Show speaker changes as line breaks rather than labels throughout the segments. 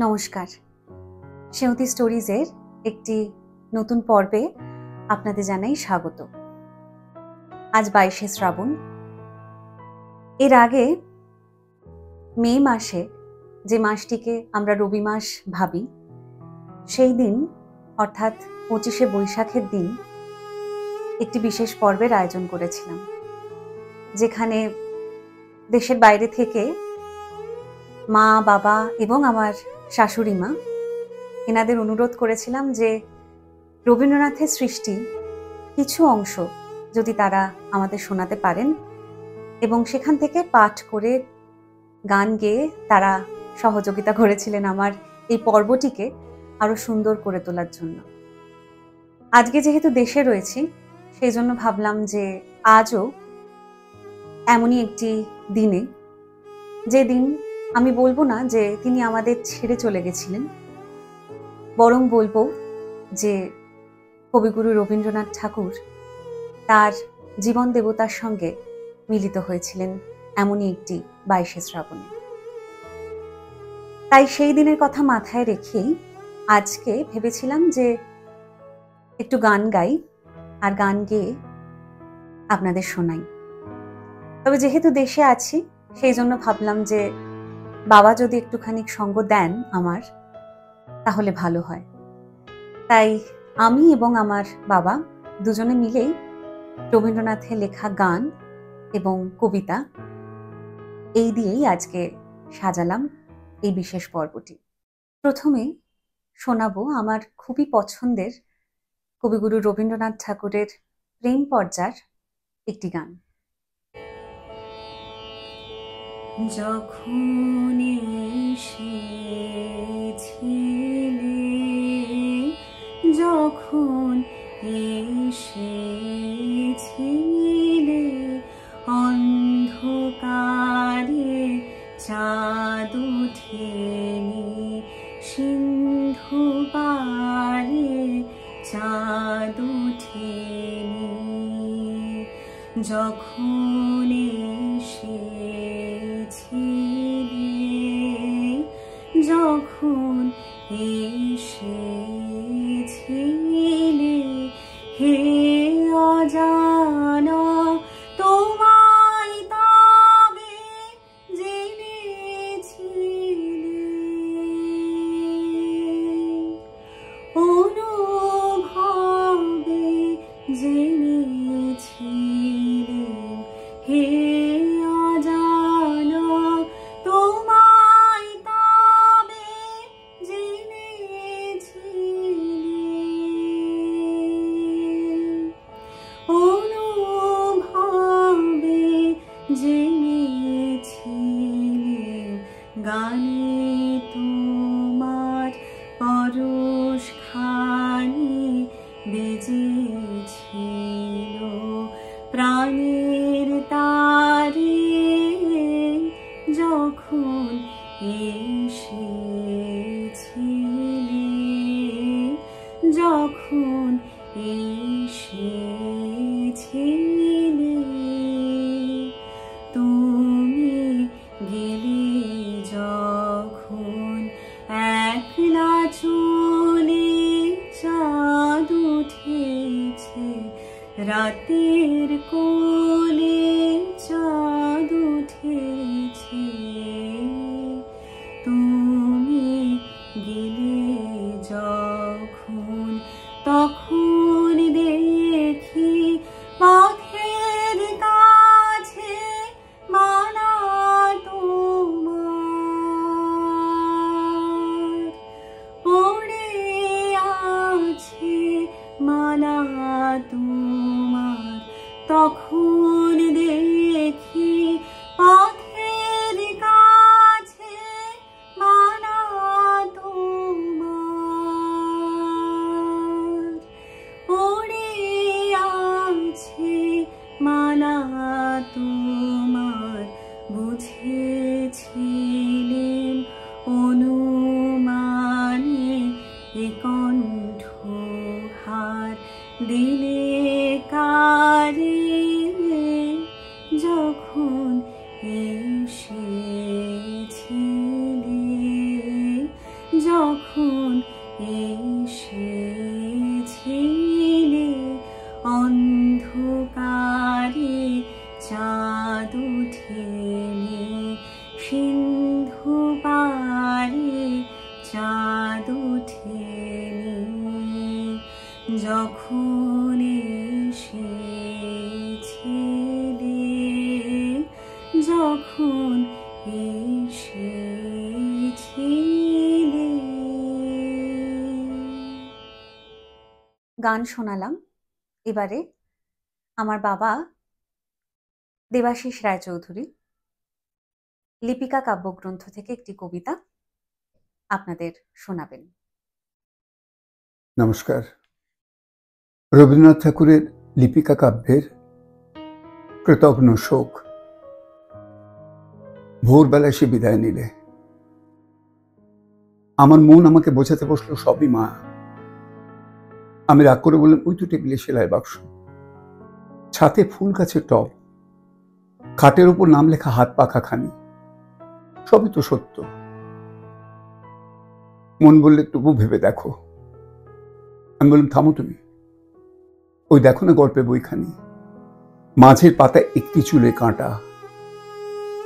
নমস্কার, সেঁওতি স্টোরিজের একটি নতুন পর্বে আপনাদের জানাই স্বাগত। আজ 22শে শ্রাবণ। এর আগে মে মাসে, যে মাসটিকে আমরা রবি মাস ভাবি, সেই দিন অর্থাৎ 25শে বৈশাখের দিন একটি বিশেষ পর্বের আয়োজন করেছিলাম, যেখানে দেশের বাইরে থেকে মা, বাবা এবং আমার শাশুড়ি মা এনাদের অনুরোধ করেছিলাম যে রবীন্দ্রনাথের সৃষ্টি কিছু অংশ যদি তারা আমাদের শোনাতে পারেন, এবং সেখান থেকে পাঠ করে গান গেয়ে তারা সহযোগিতা করেছিলেন আমার এই পর্বটিকে আরো সুন্দর করে তোলার জন্য। আজকে যেহেতু দেশে রয়েছি, সেই জন্য ভাবলাম যে আজও এমনই একটি দিনে, যে দিন আমি বলবো না যে তিনি আমাদের ছেড়ে চলে গেছিলেন, বরং বলবো যে কবিগুরু রবীন্দ্রনাথ ঠাকুর তার জীবন দেবতার সঙ্গে মিলিত হয়েছিলেন এমনই একটি 22শে শ্রাবণে। তাই সেই দিনের কথা মাথায় রেখেই আজকে ভেবেছিলাম যে একটু গান গাই আর গান গেয়ে আপনাদের শোনাই। তবে যেহেতু দেশে আছি, সেই জন্য ভাবলাম যে বাবা যদি একটুখানি সঙ্গ দেন আমার, তাহলে ভালো হয়। তাই আমি এবং আমার বাবা দুজনে মিলেই রবীন্দ্রনাথের লেখা গান এবং কবিতা এই দিয়েই আজকে সাজালাম এই বিশেষ পর্বটি। প্রথমে শোনাবো আমার খুবই পছন্দের কবিগুরু রবীন্দ্রনাথ ঠাকুরের প্রেম পর্যার একটি গান।
যখন এসেছিলে, যখন এসেছিলে, অন্ধকারে চাঁদ ওঠেনি, সিন্ধু পারে চাঁদ ওঠেনি, যখন এসেছিলে, যখন এসেছিলে, হে অজানা তোমায় তবে জেনেছিলে, অনুভবে জেনেছিলে, হে অজানা তোমায় তবে জেনেছিলে, অনুভবে জেনেছিলে, গানে তোমার পরশ খানি বেজেছিল, প্রাণের তারে যখন এসেছিলে, যখন এসেছিলে, তুমি গেলে যখন একলা চলে, চাঁদ উঠেছে রাতের কোলে, চাঁদ উঠেছে, তুমি গেলে যখন, তখন দেখি পথের কাছে মালা তোমার পড়ে আছে, মালা তোমার, তখন দেখি পথের কাছে মালা তোমার পড়ে আছে, মালা তোমার, বুঝেছিলেন অনুমানে এ কণ্ঠহার দিলে কারে, যখন এসেছিলে, এসেছিলে, যখন এসেছিলে।
গান শোনালাম। এবারে আমার বাবা দেবাশিস রায়চৌধুরী লিপিকা কাব্যগ্রন্থ থেকে একটি কবিতা আপনাদের শোনাবেন।
নমস্কার। রবীন্দ্রনাথ ঠাকুরের লিপিকা কাব্যের কৃতঘ্ন শোক। ভোরবেলায় সে বিদায় নিলে। আমার মন আমাকে বোঝাতে বসলো সবই মা। আমি রাগ করে বললাম, ওই তো টেবিলে সেলাই বাক্স, ছাতে ফুল গাছের টব, খাটের উপর নাম লেখা হাত পাখা খানি, সবই তো সত্য। মন বললে, তবু ভেবে দেখো। আমি বললাম, থামো তুমি, ওই দেখো না গল্পের বইখানি, মাঝের পাতায় একটি চুলে কাঁটা,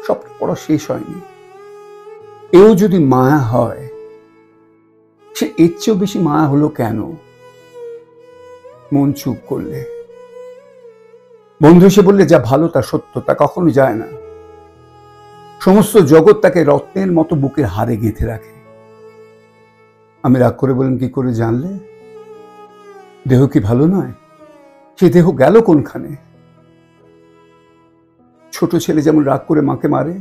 সব পড়া শেষ হয়নি। এও যদি মায়া হয়, সে এর চেয়েও বেশি মায়া হলো কেন? মন চুপ করলে। বন্ধু এসে বললে, যা ভালো তা সত্য, তা কখনো যায় না। সমস্ত জগৎ তাকে রত্নের মতো বুকের হাড়ে গেঁথে রাখে। আমি রাগ করে বললাম, কি করে জানলে? দেহ কি ভালো নয়? সে দেহ গেল কোনখানে? ছোট ছেলে যেমন রাগ করে মাকে মারে,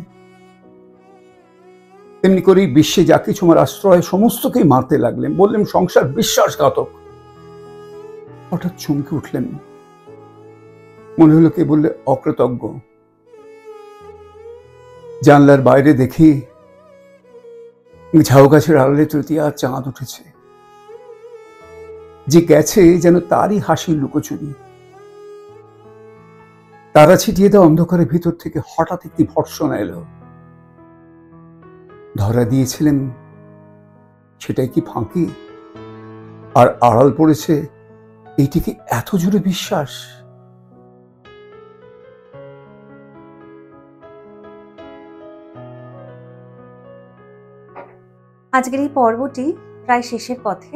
তেমনি করেই বিশ্বে যা কিছু আমার আশ্রয় সমস্তকেই মারতে লাগলেন। বললেন, সংসার বিশ্বাসঘাতক। হঠাৎ চমকে উঠলেন। মনে হলো কে বললে, অকৃতজ্ঞ। জানলার বাইরে দেখি ঝাউ গাছের আড়ালে তৃতীয়া চাঁদ উঠেছে। যে গেছে যেন তারই হাসির লুকোচুরি। তারা ছিটিয়ে দেওয়া অন্ধকারের ভিতর থেকে হঠাৎ একটি ভর্ৎসনা এলো। ধরা দিয়েছিলেন সেটাই কি ফাঁকি? আর আড়াল পড়েছে এইটি কি এত জোরে বিশ্বাস?
আজকের এই পর্বটি প্রায় শেষের পথে।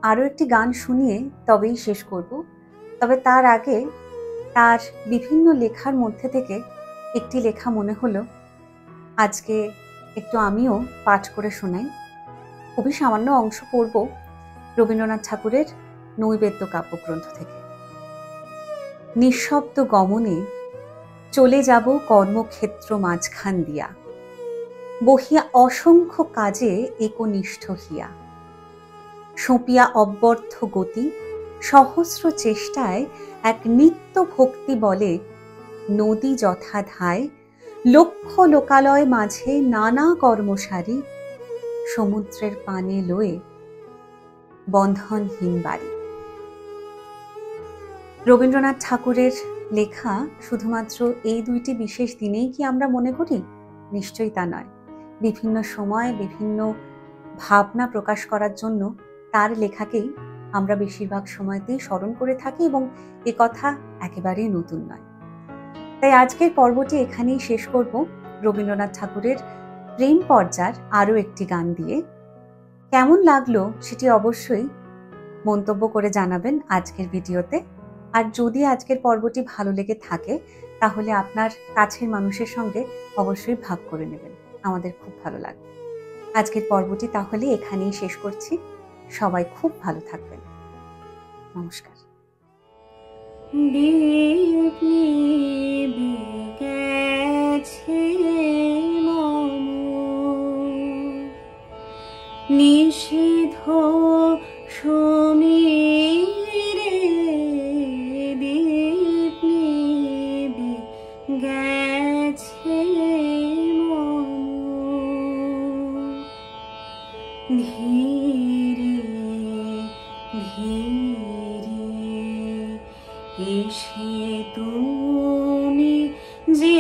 আরও একটি গান শুনিয়ে তবেই শেষ করব। তবে তার আগে তার বিভিন্ন লেখার মধ্যে থেকে একটি লেখা মনে হলো আজকে একটু আমিও পাঠ করে শোনাই। খুবই সামান্য অংশ পড়ব রবীন্দ্রনাথ ঠাকুরের নৈবেদ্য কাব্যগ্রন্থ থেকে। নিঃশব্দ গমনে চলে যাব কর্মক্ষেত্র মাঝখান দিয়া, বহিয়া অসংখ্য কাজে একনিষ্ঠ হিয়া, সঁপিয়া অব্যর্থ গতি সহস্র চেষ্টায় এক নিত্য ভক্তি বলে, নদী যথা ধায় লক্ষ লোকালয় মাঝে নানা কর্মসারী, সমুদ্রের পানে লয়ে বন্ধনহীন বাড়ি। রবীন্দ্রনাথ ঠাকুরের লেখা শুধুমাত্র এই দুইটি বিশেষ দিনেই কি আমরা মনে করি? নিশ্চয়ই তা নয়। বিভিন্ন সময় বিভিন্ন ভাবনা প্রকাশ করার জন্য তার লেখাকেই আমরা বেশিরভাগ সময়তেই স্মরণ করে থাকি এবং এ কথা একেবারেই নতুন নয়। তাই আজকের পর্বটি এখানেই শেষ করব রবীন্দ্রনাথ ঠাকুরের প্রেম পর্যার আরও একটি গান দিয়ে। কেমন লাগলো সেটি অবশ্যই মন্তব্য করে জানাবেন আজকের ভিডিওতে। আর যদি আজকের পর্বটি ভালো লেগে থাকে তাহলে আপনার কাছের মানুষের সঙ্গে অবশ্যই ভাগ করে নেবেন, আমাদের খুব ভালো লাগবে। আজকের পর্বটি তাহলে এখানেই শেষ করছি। সবাই খুব ভালো থাকবেন। নমস্কার।
নিষিদ্ধ সমীরে দীপ নিবে গেছে মম, ধীরে ধীরে এসে তুমি যে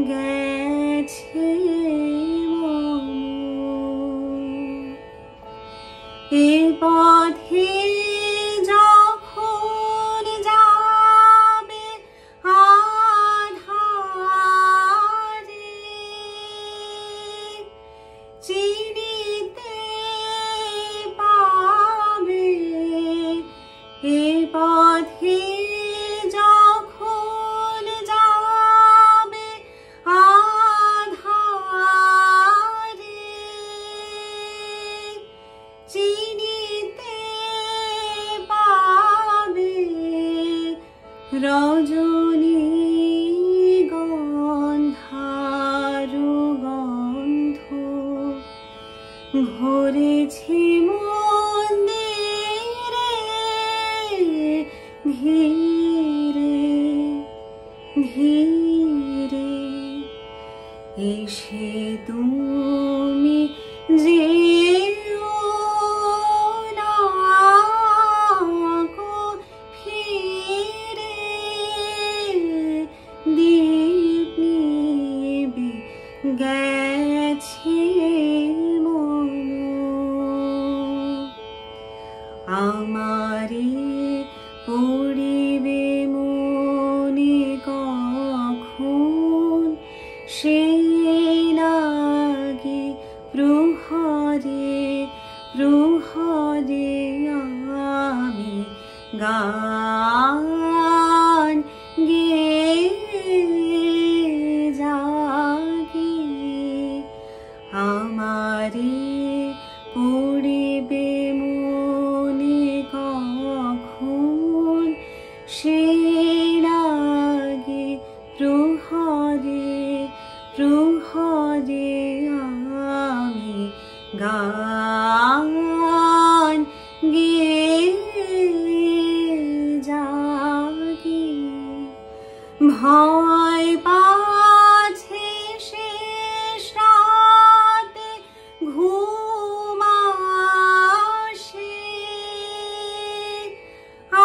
গেছে মম, এ পথে যখন যাবে ধীরে এসে তুমি যেও না গো ফিরে, দীপ নিবে গেছে মন আমারে পড়িবে মনে কখন, সেই লাগে প্রহরে প্রহরে আমি গান গেয়ে জাগি। আমারে পড়িবে মনে কখন, সেই লাগে প্রহরে প্রহরে আমি গান গেয়ে জাগি। ভয় পাছে শেষ রাতে ঘুম আসে,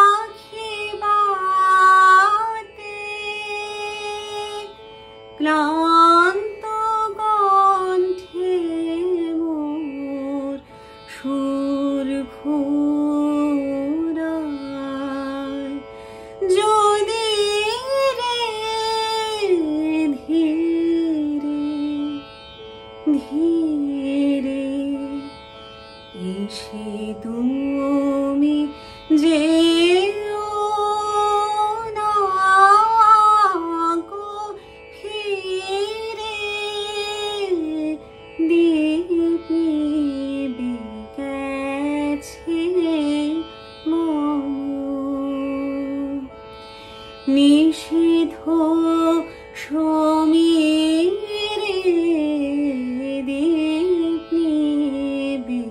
আখি বাতে ক্লান্ত কণ্ঠে মোর সুর ঘোরায়, যদি রে ধীরে ধীরে এসে তুমি যেও না গো ফিরে, দীপ নিবে গেছে মন নিষিদ্ধ সমীরে, দীপ নিবে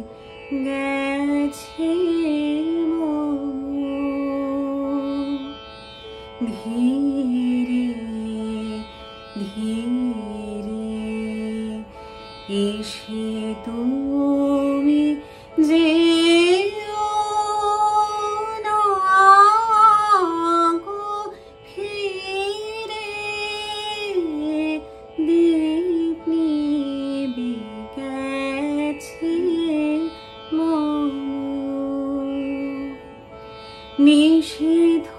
গেছে মন ধীরে ধীরে এসে তুমি যেও না গো ফিরে, দীপ নিবে গেছে মন নিষিদ্ধ